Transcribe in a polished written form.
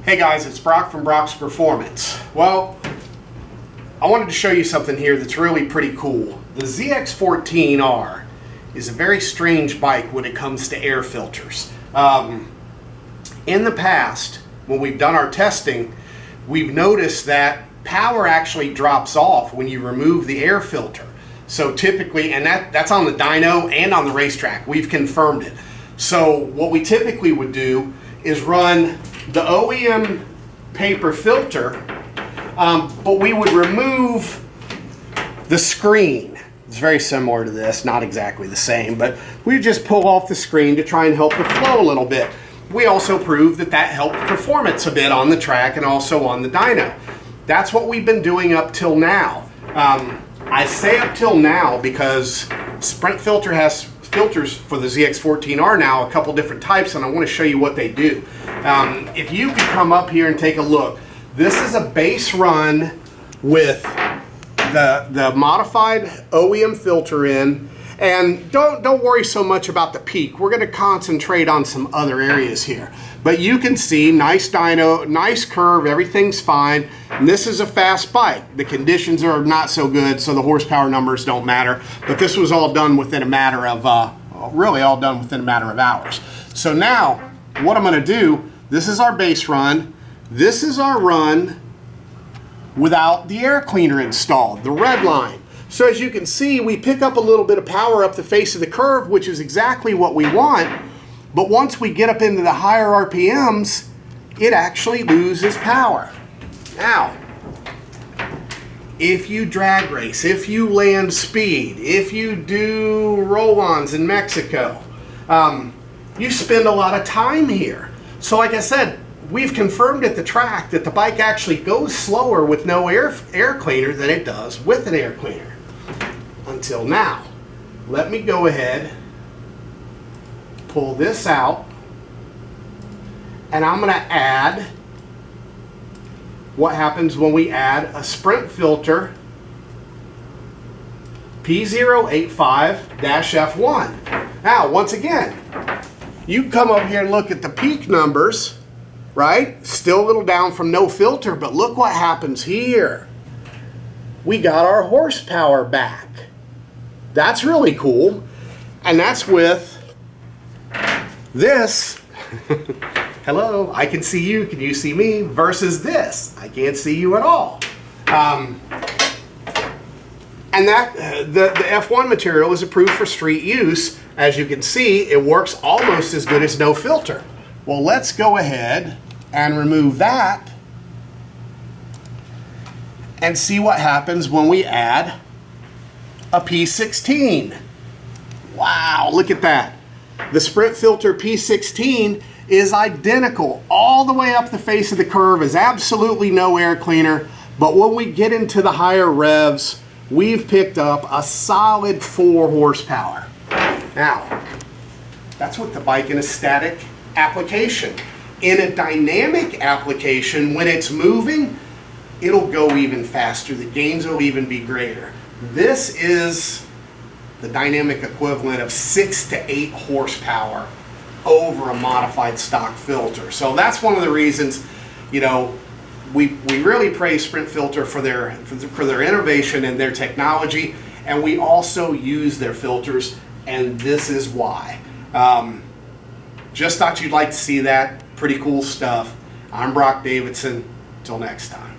Hey guys, it's Brock from Brock's Performance. Well, I wanted to show you something here that's really pretty cool. The ZX-14R is a very strange bike when it comes to air filters. In the past, when we've done our testing, we've noticed that power actually drops off when you remove the air filter. So typically, and that's on the dyno and on the racetrack, we've confirmed it. So what we typically would do is run the OEM paper filter, but we would remove the screen. It's very similar to this, not exactly the same, but we just pull off the screen to try and help the flow a little bit. We also proved that that helped performance a bit on the track and also on the dyno. That's what we've been doing up till now. I say up till now because Sprint Filter has filters for the ZX-14R now, a couple different types, and I want to show you what they do. If you could come up here and take a look, this is a base run with the modified OEM filter in, and don't worry so much about the peak. We're going to concentrate on some other areas here. But you can see nice dyno, nice curve, everything's fine. And this is a fast bike. The conditions are not so good, so the horsepower numbers don't matter. But this was all done within a matter of, really all done within a matter of hours. So now, what I'm going to do, this is our base run. This is our run without the air cleaner installed, the red line. So as you can see, we pick up a little bit of power up the face of the curve, which is exactly what we want. But once we get up into the higher RPMs, it actually loses power. Now, if you drag race, if you land speed, if you do roll-ons in Mexico, you spend a lot of time here. So like I said, we've confirmed at the track that the bike actually goes slower with no air cleaner than it does with an air cleaner. Until now. Let me go ahead, pull this out, and I'm going to add what happens when we add a Sprint Filter P08-F1. Now, once again, you come over here and look at the peak numbers, right? Still a little down from no filter, but look what happens here. We got our horsepower back. That's really cool. And that's with this. Hello, I can see you, can you see me? Versus this, I can't see you at all. And that the F1 material is approved for street use. As you can see, it works almost as good as no filter. Well, let's go ahead and remove that and see what happens when we add a P16. Wow, look at that. The Sprint Filter P16 is identical all the way up the face of the curve, is absolutely no air cleaner, but when we get into the higher revs, we've picked up a solid 4 horsepower. Now, that's with the bike in a static application. In a dynamic application, when it's moving, it'll go even faster. The gains will even be greater. This is the dynamic equivalent of 6 to 8 horsepower over a modified stock filter. So that's one of the reasons, you know, we really praise Sprint Filter for their innovation and their technology, and we also use their filters, and this is why. Just thought you'd like to see that. Pretty cool stuff. I'm Brock Davidson. Till next time.